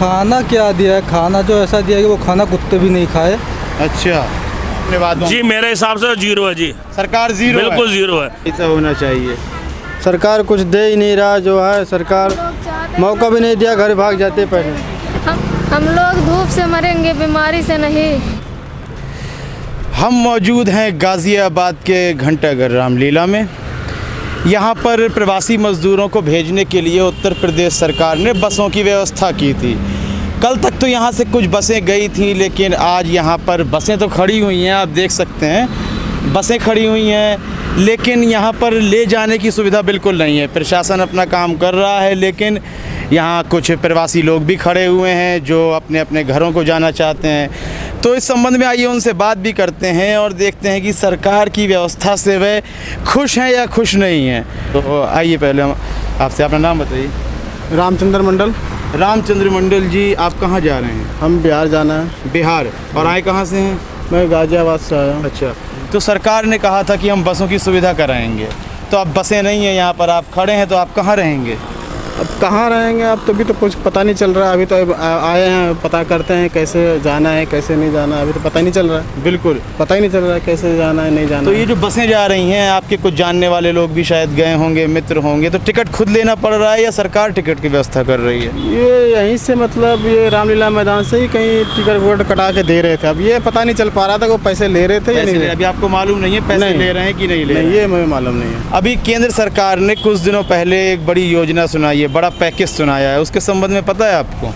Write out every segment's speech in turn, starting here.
खाना क्या दिया है, खाना जो ऐसा दिया है कि वो खाना कुत्ते भी नहीं खाए। अच्छा, धन्यवाद जी मेरे हिसाब से जीरो है जी, सरकार जीरो बिल्कुल जीरो है। ऐसा होना चाहिए। सरकार कुछ दे ही नहीं रहा, जो है सरकार मौका भी नहीं दिया, घर भाग जाते पहले। हम लोग धूप से मरेंगे, बीमारी से नहीं। हम मौजूद हैं गाज़ियाबाद के घंटाघर रामलीला में। यहाँ पर प्रवासी मज़दूरों को भेजने के लिए उत्तर प्रदेश सरकार ने बसों की व्यवस्था की थी। कल तक तो यहाँ से कुछ बसें गई थी, लेकिन आज यहाँ पर बसें तो खड़ी हुई हैं, आप देख सकते हैं बसें खड़ी हुई हैं, लेकिन यहाँ पर ले जाने की सुविधा बिल्कुल नहीं है। प्रशासन अपना काम कर रहा है, लेकिन यहाँ कुछ प्रवासी लोग भी खड़े हुए हैं जो अपने अपने घरों को जाना चाहते हैं। तो इस संबंध में आइए उनसे बात भी करते हैं और देखते हैं कि सरकार की व्यवस्था से वे खुश हैं या खुश नहीं हैं। तो आइए पहले हम आपसे अपना नाम बताइए। रामचंद्र मंडल। रामचंद्र मंडल जी, आप कहाँ जा रहे हैं? हम बिहार जाना है। बिहार, और आए कहाँ से हैं? मैं गाज़ियाबाद से आया हूँ। अच्छा, तो सरकार ने कहा था कि हम बसों की सुविधा कराएंगे, तो अब बसें नहीं हैं, यहाँ पर आप खड़े हैं, तो आप कहाँ रहेंगे? अब कहाँ रहेंगे, अब तो भी तो कुछ पता नहीं चल रहा है। अभी तो आए हैं, पता करते हैं कैसे जाना है कैसे नहीं जाना है, अभी तो पता ही नहीं चल रहा है। बिल्कुल पता ही नहीं चल रहा है कैसे जाना है नहीं जाना तो है। ये जो बसें जा रही हैं, आपके कुछ जानने वाले लोग भी शायद गए होंगे, मित्र होंगे, तो टिकट खुद लेना पड़ रहा है या सरकार टिकट की व्यवस्था कर रही है? ये यहीं से मतलब ये रामलीला मैदान से ही कहीं टिकट वोट कटा के दे रहे थे। अब ये पता नहीं चल पा रहा था कि वो पैसे ले रहे थे या नहीं। अभी आपको मालूम नहीं है पैसे नहीं। ले रहे हैं कि नहीं ले रहे नहीं, हैं? ये मुझे मालूम नहीं है। अभी केंद्र सरकार ने कुछ दिनों पहले एक बड़ी योजना सुनाई है, बड़ा पैकेज सुनाया है, उसके संबंध में पता है आपको?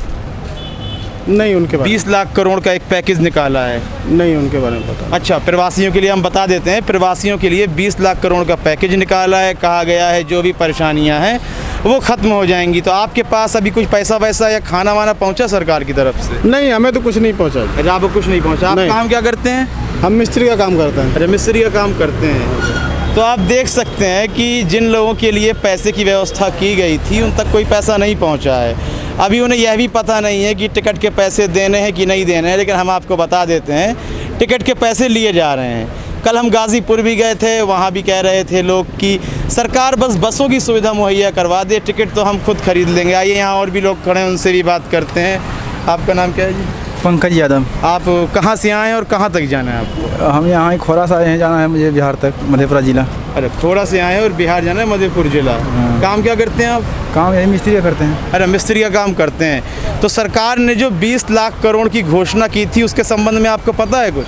नहीं, उनके बारे 20 लाख करोड़ का एक पैकेज निकाला है। में नहीं, उनके बारे में पता। अच्छा, प्रवासियों के लिए हम बता देते हैं, प्रवासियों के लिए 20 लाख करोड़ का पैकेज निकाला है। कहा गया है जो भी परेशानियां हैं वो ख़त्म हो जाएंगी। तो आपके पास अभी कुछ पैसा वैसा या खाना वाना पहुंचा सरकार की तरफ से? नहीं, हमें तो कुछ नहीं पहुँचा। अच्छा, आपको कुछ नहीं पहुंचा। आप नहीं। काम क्या करते हैं? हम मिस्त्री का काम करते हैं। अरे, मिस्त्री का काम करते हैं। तो आप देख सकते हैं कि जिन लोगों के लिए पैसे की व्यवस्था की गई थी उन तक कोई पैसा नहीं पहुंचा है। अभी उन्हें यह भी पता नहीं है कि टिकट के पैसे देने हैं कि नहीं देने हैं, लेकिन हम आपको बता देते हैं टिकट के पैसे लिए जा रहे हैं। कल हम गाज़ीपुर भी गए थे, वहाँ भी कह रहे थे लोग कि सरकार बस बसों की सुविधा मुहैया करवा दे, टिकट तो हम खुद खरीद लेंगे। आइए यहाँ और भी लोग खड़े हैं, उनसे भी बात करते हैं। आपका नाम क्या है जी? पंकज यादव। आप कहाँ से आए हैं और कहाँ तक जाना है आपको? हम यहाँ ही खोरा से आए हैं, जाना है मुझे बिहार तक, मधेपुरा जिला। अरे, थोड़ा से आए हैं और बिहार जाना है, मधेपुर जिला। काम क्या करते हैं आप? काम यही मिस्त्री का करते हैं। अरे, मिस्त्री का काम करते हैं। तो सरकार ने जो 20 लाख करोड़ की घोषणा की थी उसके संबंध में आपको पता है कुछ?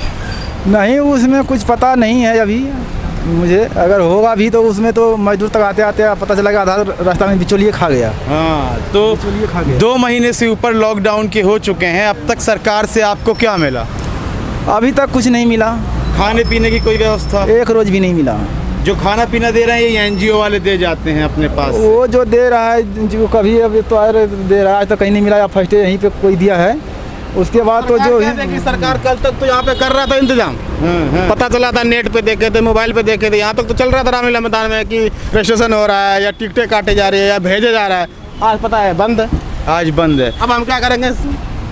नहीं, उसमें कुछ पता नहीं है अभी मुझे। अगर होगा भी तो उसमें तो मजदूर तक आते आते पता चला आधा रास्ता में बिचौलिए खा गया। हाँ, तो बिचौलिए खा गया। 2 महीने से ऊपर लॉकडाउन के हो चुके हैं, अब तक सरकार से आपको क्या मिला? अभी तक कुछ नहीं मिला, खाने पीने की कोई व्यवस्था? एक रोज भी नहीं मिला। जो खाना पीना दे रहे हैं ये एनजीओ वाले दे जाते हैं अपने पास? वो जो दे रहा है, जो कभी अभी तो दे रहा है, तो कहीं नहीं मिला, या फर्स्ट यहीं पे कोई दिया है। उसके बाद तो जो कि सरकार कल तक तो यहाँ पे कर रहा था इंतजाम। पता चला था, नेट पे देखे थे, मोबाइल पे देखे थे, यहाँ तक तो चल रहा था रामलीला मैदान में कि रजिस्ट्रेशन हो रहा है या टिकटें काटे जा रही है या भेजे जा रहा है। आज पता है बंद है। आज बंद है। अब हम क्या करेंगे?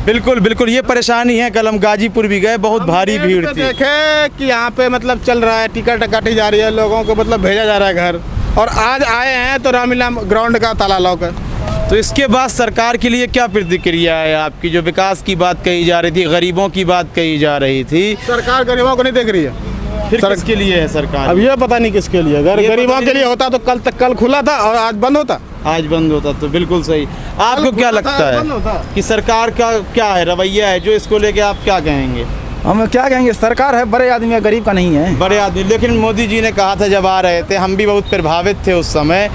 बिल्कुल बिल्कुल, ये परेशानी है। कल हम गाजीपुर भी गए, बहुत भारी भीड़ थी। देखे कि यहाँ पे मतलब चल रहा है, टिकट काटी जा रही है, लोगों को मतलब भेजा जा रहा है घर, और आज आए हैं तो रामलीला ग्राउंड का ताला लॉक है। तो इसके बाद सरकार के लिए क्या प्रतिक्रिया है आपकी? जो विकास की बात कही जा रही थी, गरीबों की बात कही जा रही थी, सरकार गरीबों को नहीं देख रही है। फिर किसके लिए है सरकार? अब ये पता नहीं किसके लिए। अगर गरीबों के लिए होता तो कल खुला था और आज बंद होता। आज बंद होता तो बिल्कुल सही। आपको क्या लगता है कि सरकार का क्या है रवैया है, जो इसको लेके आप क्या कहेंगे? हम क्या कहेंगे, सरकार है, बड़े आदमी है, गरीब का नहीं है। बड़े आदमी, लेकिन मोदी जी ने कहा था जब आ रहे थे, हम भी बहुत प्रभावित थे उस समय,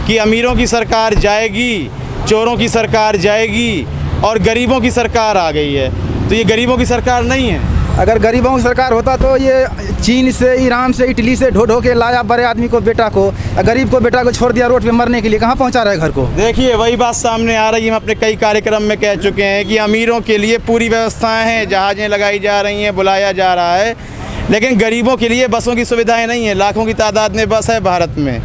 कि अमीरों की सरकार जाएगी, चोरों की सरकार जाएगी और गरीबों की सरकार आ गई है। तो ये गरीबों की सरकार नहीं है। अगर गरीबों की सरकार होता तो ये चीन से, ईरान से, इटली से ढो ढो के लाया बड़े आदमी को, बेटा को, गरीब को बेटा को छोड़ दिया रोड पे मरने के लिए। कहाँ पहुँचा रहा है घर को? देखिए, वही बात सामने आ रही है। हम अपने कई कार्यक्रम में कह चुके हैं कि अमीरों के लिए पूरी व्यवस्थाएं हैं, जहाज़ें लगाई जा रही हैं, बुलाया जा रहा है, लेकिन गरीबों के लिए बसों की सुविधाएं नहीं है। लाखों की तादाद में बस है भारत में,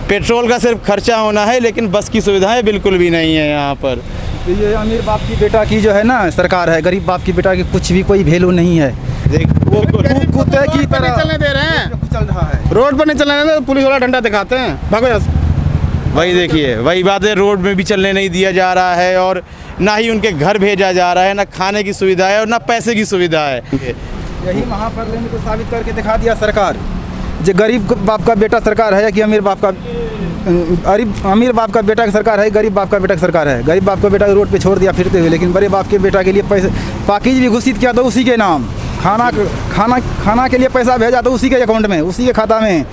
पेट्रोल का सिर्फ खर्चा होना है, लेकिन बस की सुविधाएं बिल्कुल भी नहीं है यहाँ पर। तो ये अमीर बाप की बेटा की जो है ना सरकार है, गरीब बाप की बेटा की कुछ भी कोई वैल्यू नहीं है। वो कुत्ते की तरह चलने दे रहे हैं, चल रहा है। रोड पर नहीं चलने दे, पुलिस वाला डंडा दिखाते हैं, भागो यहाँ से। वही देखिए, वही बात है, रोड में भी चलने नहीं दिया जा रहा है और ना ही उनके घर भेजा जा रहा है, ना खाने की सुविधा है और ना पैसे की सुविधा है। यही महापर्व को साबित करके दिखा दिया सरकार, जो गरीब बाप का बेटा सरकार है कि अमीर बाप का बेटा की सरकार है, गरीब बाप का बेटा की सरकार है। गरीब बाप का बेटा रोड पे छोड़ दिया फिरते हुए, लेकिन बड़े बाप के बेटा के लिए पैसे पाकिज भी घोषित किया तो उसी के नाम, खाना के लिए पैसा भेजा तो उसी के अकाउंट में, उसी के खाता में।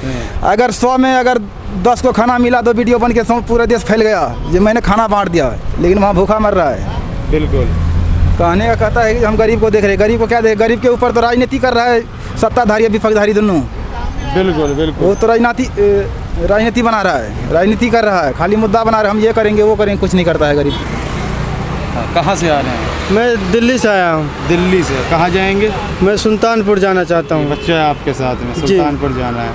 अगर 100 में अगर 10 को खाना मिला तो वीडियो बन के पूरे देश फैल गया जो मैंने खाना बांट दिया, लेकिन वहाँ भूखा मर रहा है। बिल्कुल कहने का कहता है कि हम गरीब को देख रहे हैं, गरीब को क्या देख, गरीब के ऊपर तो राजनीति कर रहा है सत्ताधारी विपक्षधारी दोनों। बिल्कुल बिल्कुल वो तो राजनीति बना रहा है, राजनीति कर रहा है, खाली मुद्दा बना रहा है, हम ये करेंगे वो करेंगे, कुछ नहीं करता है गरीब। कहाँ से आ रहे हैं? मैं दिल्ली से आया हूँ। दिल्ली से कहाँ जाएंगे? मैं सुल्तानपुर जाना चाहता हूँ। बच्चा है आपके साथ में, जी। सुल्तानपुर जाना है।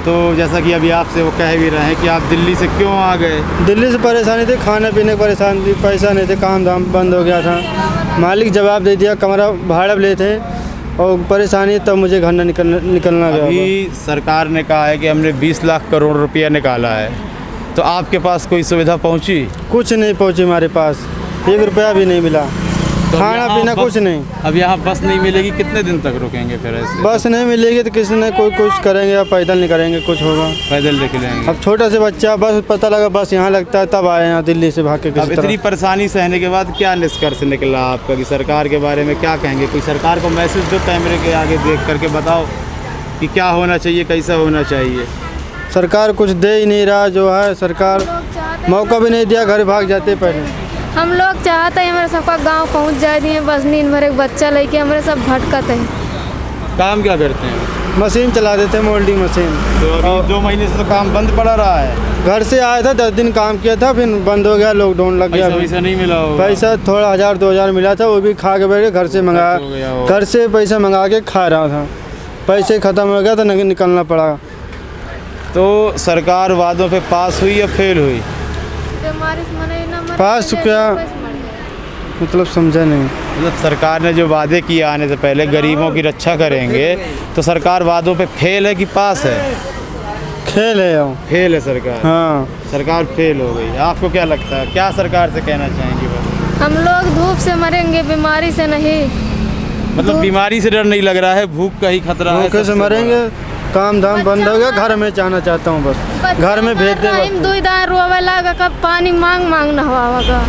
तो जैसा कि अभी आपसे वो कह भी रहे हैं कि आप दिल्ली से क्यों आ गए? दिल्ली से परेशानी थी, खाने पीने की परेशानी थी, पैसा नहीं थे, काम धाम बंद हो गया था। मालिक जवाब दे दिया, कमरा भाड़ा ले थे और परेशानी, तब मुझे घर निकलना गया। अभी सरकार ने कहा है कि हमने 20 लाख करोड़ रुपया निकाला है, तो आपके पास कोई सुविधा पहुंची? कुछ नहीं पहुँची हमारे पास, 1 रुपया भी नहीं मिला, तो खाना पीना कुछ नहीं। अब यहाँ बस नहीं मिलेगी, कितने दिन तक रुकेंगे फिर ऐसे? बस नहीं मिलेगी तो किसी ने कोई कुछ करेंगे या पैदल नहीं करेंगे, कुछ होगा। पैदल निकलेंगे। अब छोटा से बच्चा, बस पता लगा बस यहाँ लगता है, तब आए यहाँ दिल्ली से भाग के। अब किसी इतनी तरह परेशानी सहने के बाद क्या निष्कर्ष निकला आपका कि सरकार के बारे में क्या कहेंगे? कोई सरकार को मैसेज दो कैमरे के आगे देख करके, बताओ कि क्या होना चाहिए, कैसा होना चाहिए। सरकार कुछ दे ही नहीं रहा, जो है सरकार मौका भी नहीं दिया, घर भाग जाते पहले। हम लोग चाहते हैं हमारे सबका गांव पहुंच जाए दिए, बस नींद भर एक बच्चा लेके हमारे सब भटकते हैं। काम क्या करते हैं? मशीन चला देते हैं, मोल्डिंग मशीन। तो अभी 2 महीने से तो काम बंद पड़ा रहा है। घर से आया था, 10 दिन काम किया था, फिर बंद हो गया, लॉकडाउन लग गया। पैसा नहीं मिला होगा? पैसा थोड़ा 1000-2000 मिला था, वो भी खा के बैठे, घर से मंगाया, घर से पैसा मंगा के खा रहा था, पैसे ख़त्म हो गया तो निकलना पड़ा। तो सरकार वादों पे पास हुई या फेल हुई? पास क्या मतलब समझा नहीं। मतलब सरकार ने जो वादे किए आने से पहले गरीबों की रक्षा करेंगे, तो सरकार वादों पे फेल है कि पास है? खेल है वो। फेल है सरकार। हाँ, सरकार फेल हो गई। आपको क्या लगता है, क्या सरकार से कहना चाहेंगे? बस हम लोग धूप से मरेंगे, बीमारी से नहीं। मतलब बीमारी से डर नहीं लग रहा है, भूख का ही खतरा है? कैसे मरेंगे, काम धाम बंद हो गया, घर में जाना चाहता हूँ, बस घर में भेज दे। रोवे लगा, कब पानी मांग नहवा होगा।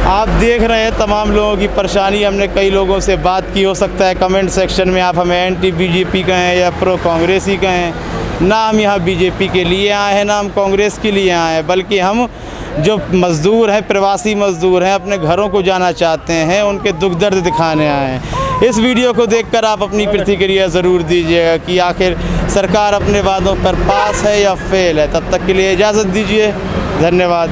आप देख रहे हैं तमाम लोगों की परेशानी। हमने कई लोगों से बात की, हो सकता है कमेंट सेक्शन में आप हमें एंटी बीजेपी कहें या प्रो कांग्रेसी कहें। ना हम यहाँ बीजेपी के लिए आए हैं, ना हम कांग्रेस के लिए आए हैं, बल्कि हम जो मज़दूर हैं, प्रवासी मज़दूर हैं, अपने घरों को जाना चाहते हैं, उनके दुख दर्द दिखाने आए हैं। इस वीडियो को देखकर आप अपनी प्रतिक्रिया ज़रूर दीजिएगा कि आखिर सरकार अपने वादों पर पास है या फेल है। तब तक के लिए इजाज़त दीजिए, धन्यवाद।